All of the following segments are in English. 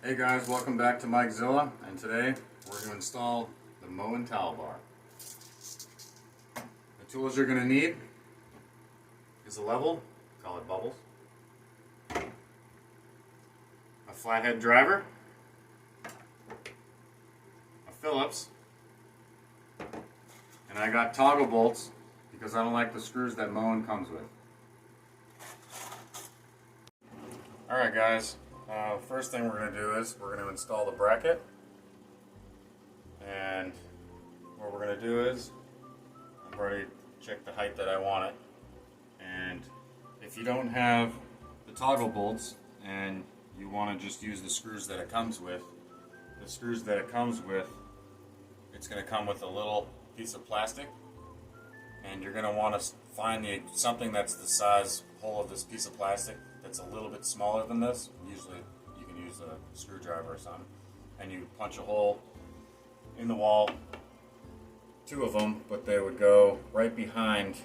Hey guys, welcome back to Mikezilla, and today we're going to install the Moen towel bar. The tools you're going to need is a level, call it bubbles, a flathead driver, a Phillips, and I got toggle bolts because I don't like the screws that Moen comes with. Alright guys, first thing we're going to do is we're going to install the bracket, and what we're going to do is I've already checked the height that I want it, and if you don't have the toggle bolts and you want to just use the screws that it comes with, it's going to come with a little piece of plastic, and you're going to want to find something that's the size hole of this piece of plastic that's a little bit smaller than this. Usually you can use a screwdriver or something, and you punch a hole in the wall, two of them, but they would go right behind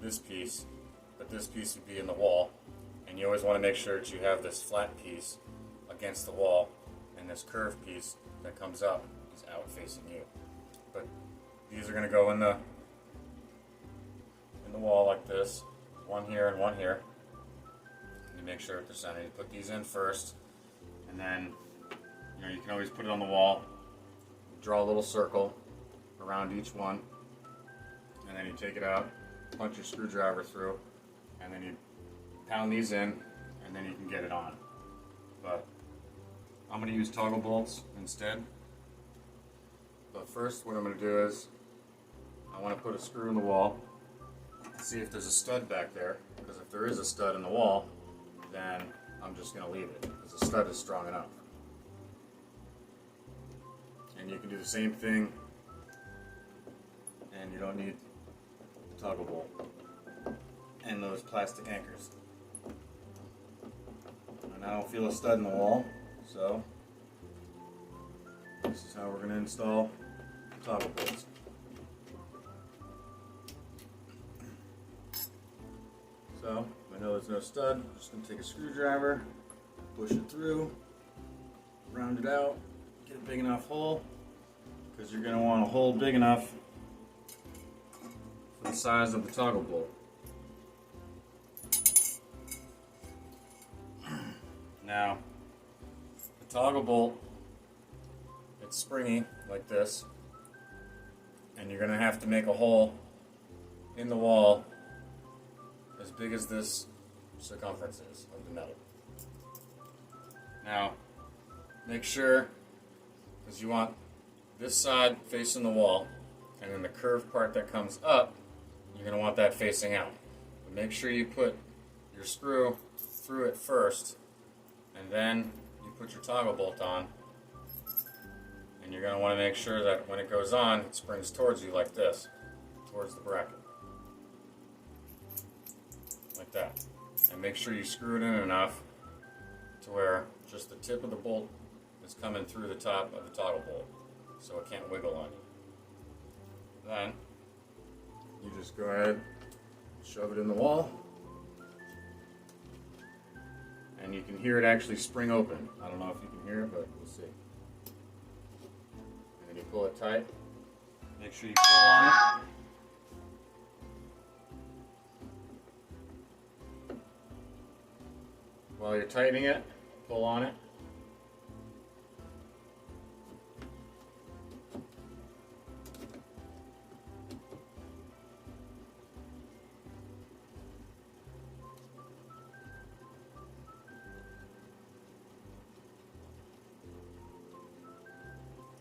this piece, but this piece would be in the wall, and you always want to make sure that you have this flat piece against the wall, and this curved piece that comes up is out facing you. But these are going to go in the wall like this, one here and one here. You make sure at the center. You put these in first, and then you can always put it on the wall, draw a little circle around each one, and then you take it out, punch your screwdriver through, and then you pound these in, and then you can get it on. But I'm going to use toggle bolts instead. But first what I'm going to do is I want to put a screw in the wall, see if there's a stud back there, because if there is a stud in the wall, then I'm just going to leave it, because the stud is strong enough. And you can do the same thing, and you don't need a toggle bolt and those plastic anchors. And I don't feel a stud in the wall, so this is how we're going to install toggle bolts. So, I know there's no stud, I'm just going to take a screwdriver, push it through, round it out, get a big enough hole, because you're going to want a hole big enough for the size of the toggle bolt. Now, the toggle bolt, it's springy like this, and you're going to have to make a hole in the wall as big as this circumference is of the metal. Now, make sure, because you want this side facing the wall, and then the curved part that comes up, you're going to want that facing out. But make sure you put your screw through it first, and then you put your toggle bolt on, and you're going to want to make sure that when it goes on, it springs towards you like this, towards the bracket. Like that. And make sure you screw it in enough to where just the tip of the bolt is coming through the top of the toggle bolt, so it can't wiggle on you. Then you just go ahead, shove it in the wall, and you can hear it actually spring open. I don't know if you can hear it, but we'll see. And then you pull it tight. Make sure you pull on it. While you're tightening it, pull on it.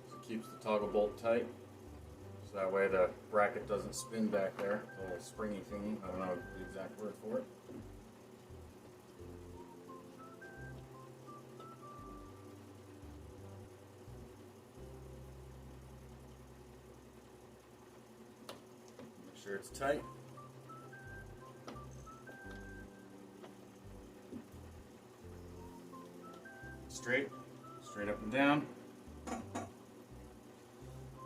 So it keeps the toggle bolt tight, so that way the bracket doesn't spin back there, the little springy thingy. I don't know the exact word for it. Make sure it's tight. Straight up and down.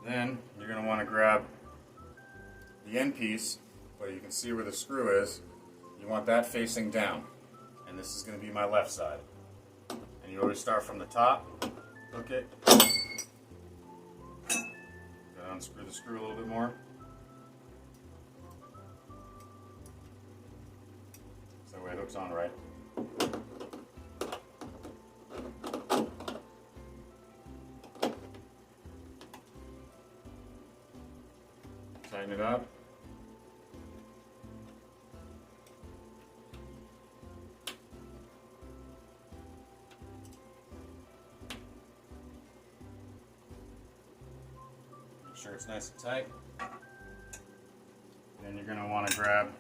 Then you're going to want to grab the end piece, but you can see where the screw is. You want that facing down, and this is going to be my left side. And And you always start from the top, hook it, gotta unscrew the screw a little bit more. So that way it hooks on right. Tighten it up. Make sure it's nice and tight. Then you're going to want to grab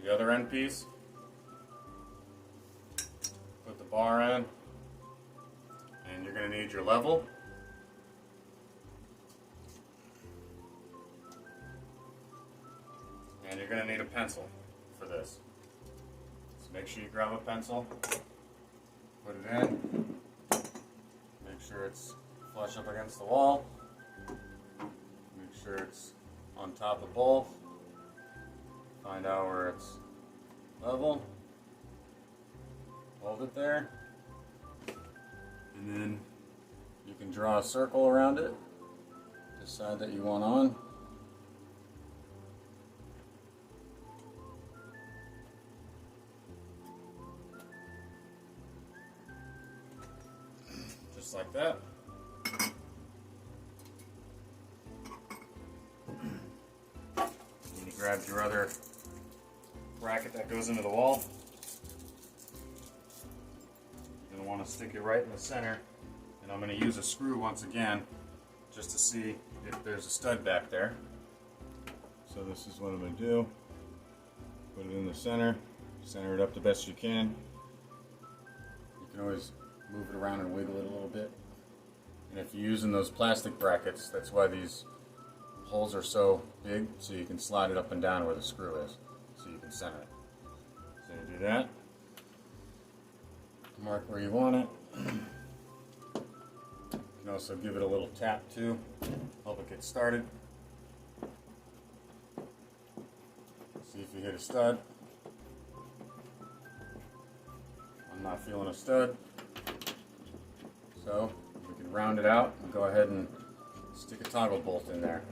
the other end piece, put the bar in, and you're going to need your level. And you're going to need a pencil for this. So make sure you grab a pencil, put it in, make sure it's flush up against the wall, make sure it's on top of both, find out where it's level, hold it there, and then you can draw a circle around it, decide that you want on. Just like that. And you grab your other bracket that goes into the wall. You're going to want to stick it right in the center. And I'm going to use a screw once again just to see if there's a stud back there. So this is what I'm going to do. Put it in the center. Center it up the best you can. You can always move it around and wiggle it a little bit. And if you're using those plastic brackets, that's why these holes are so big, so you can slide it up and down where the screw is, so you can center it. So you do that. Mark where you want it. You can also give it a little tap too, help it get started. See if you hit a stud. I'm not feeling a stud. So we can round it out and go ahead and stick a toggle bolt in there.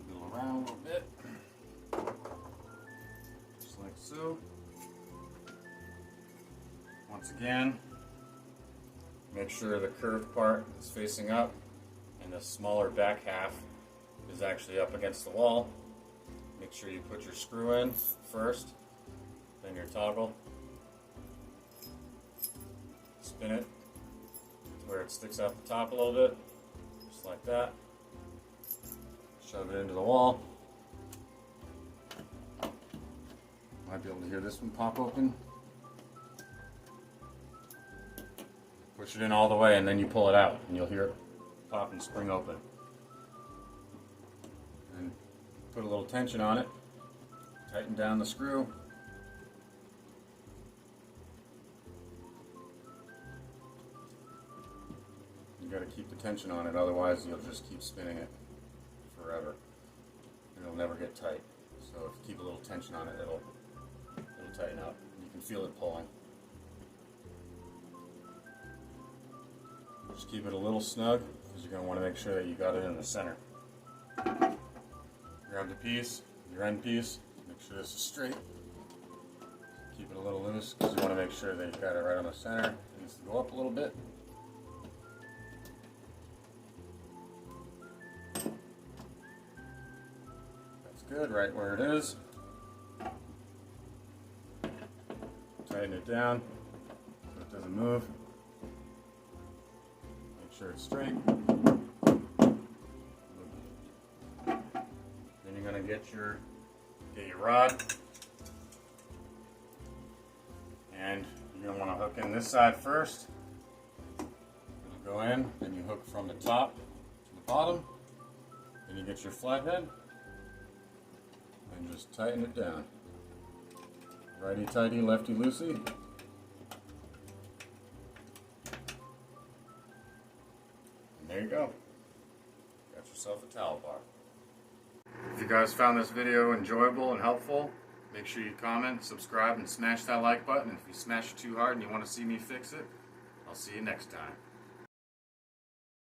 Wiggle around a little bit, just like so. Once again, make sure the curved part is facing up and the smaller back half is actually up against the wall. Make sure you put your screw in first, then your toggle. Spin it to where it sticks out the top a little bit, just like that. Shove it into the wall. Might be able to hear this one pop open. Push it in all the way and then you pull it out and you'll hear it pop and spring open. And put a little tension on it, tighten down the screw. You got to keep the tension on it, otherwise you'll just keep spinning it forever. And it'll never get tight. So if you keep a little tension on it, it'll tighten up. You can feel it pulling. Just keep it a little snug because you're going to want to make sure that you got it in the center. Grab the piece, your end piece, make sure this is straight. Keep it a little loose because you want to make sure that you got it right on the center. It needs to go up a little bit. That's good, right where it is. Tighten it down so it doesn't move. Make sure it's straight. You're going to get your rod, and you're going to want to hook in this side first. You'll go in, then you hook from the top to the bottom, then you get your flathead, and just tighten it down. Righty tighty, lefty loosey. And there you go. Got yourself a If you guys found this video enjoyable and helpful, make sure you comment, subscribe, and smash that like button. If you smash it too hard and you want to see me fix it, I'll see you next time.